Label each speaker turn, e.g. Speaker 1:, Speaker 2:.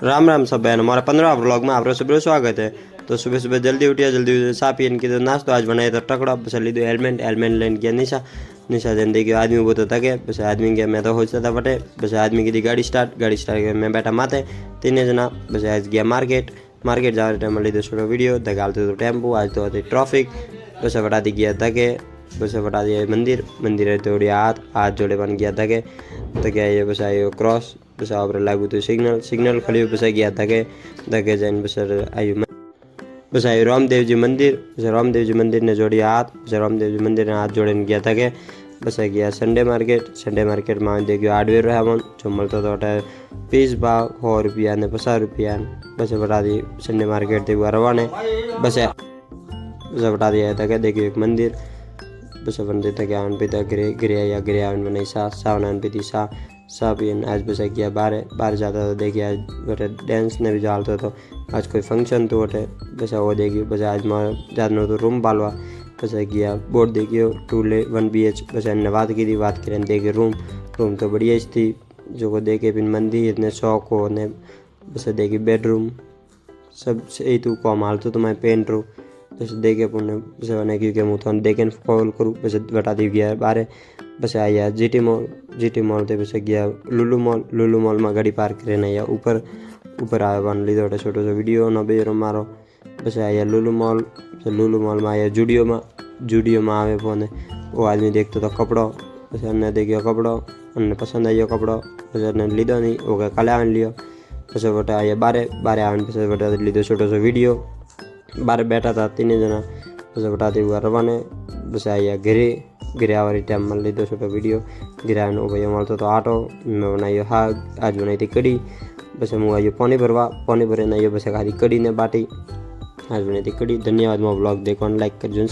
Speaker 1: राम राम सब बहन, हमारा 15वां व्लॉग में आप सुबह स्वागत है। तो सुबह सुबह जल्दी उठिया, जल्दी चा पीने की तो नाश्तो आज बनाया तो टकड़ा बस लीधो हेलमेट लेने गया निशा जन देखिए आदमी वो तो थके बस आदमी गया मैं तो सोचता था बटे बस आदमी की थी गाड़ी स्टार्ट कर मैं बैठा माथे 3 जना बस आज गया मार्केट जा रहे टाइम लीधो छोटो वीडियो धगालते तो टेम्पो आज तो थी ट्रॉफिक बस वटाती गया धके बस वटा दिया मंदिर थोड़ी हाथ जोड़े बन गया धके ये बस आयो क्रॉस बस आप लागू तो सिग्नल खड़ी बस गया धके जाइन बस आयो रामदेव जी मंदिर ने जोड़ी हाथ बस रामदेव जी मंदिर ने हाथ जोड़े गया धके बस गया संडे मार्केट में देखियो हार्डवेयर रहा मन जो मिलता तो पीस भाव 100 रुपया ने 50 रुपया बस बता दी संडे मार्केट देखो रवाने बस बता दिया था देखियो एक मंदिर बस मंदिर तक आवन पीता गिरे आवन बनाई सावन आवन पीती सा पियन आज बस गया बाहर जाता तो देखिए आज बटे डांस ने भी जालता तो आज कोई फंक्शन तो बटे बस वो देखियो बस आज मार जानो तो रूम पालवा बस गया बोर्ड देखियो 1 BH बस बात करें देखिए रूम तो बढ़िया थी जो को देखे फिर मंदिर ने शौक हो ने बस देखिए बेडरूम सब सही तू कम हाल तो मैं पेंट रू बस देखे पुण्य बस क्योंकि मुँह थोड़ा देखे कॉल करूँ बस बता दी गया बारे बस आया GT मॉल थे बस गया लुलू मॉल में गाड़ी पार्क करने आया ऊपर आया बन लीधो छोटो सो वीडियो न बेरो मारो बस आया लुलू मॉल में आया जूडियो में आवे फोन वो आदमी देखते तो कपड़ो बस अन्य देखियो कपड़ो अन्य पसंद आइयो कपड़ो बस अन्य लीधो नहीं वो क्या कल आवन लियो बस बटे आया बारे आवन बस बटे लीधो छोटो सो वीडियो बाहर बैठा था 3 जना बस बताते हुआ रवाने बस आया घिरे आवारी टाइम में लीधो छोटो वीडियो गिरा भाई मलतो तो आटो मैं बनाइयो आज बनाई थी कड़ी बस मुँह आइयो पानी भरे आइयो बस खाली कड़ी ने बाटी आज बनाई थी कड़ी। धन्यवाद। मो ब्लॉग देखो लाइक कर।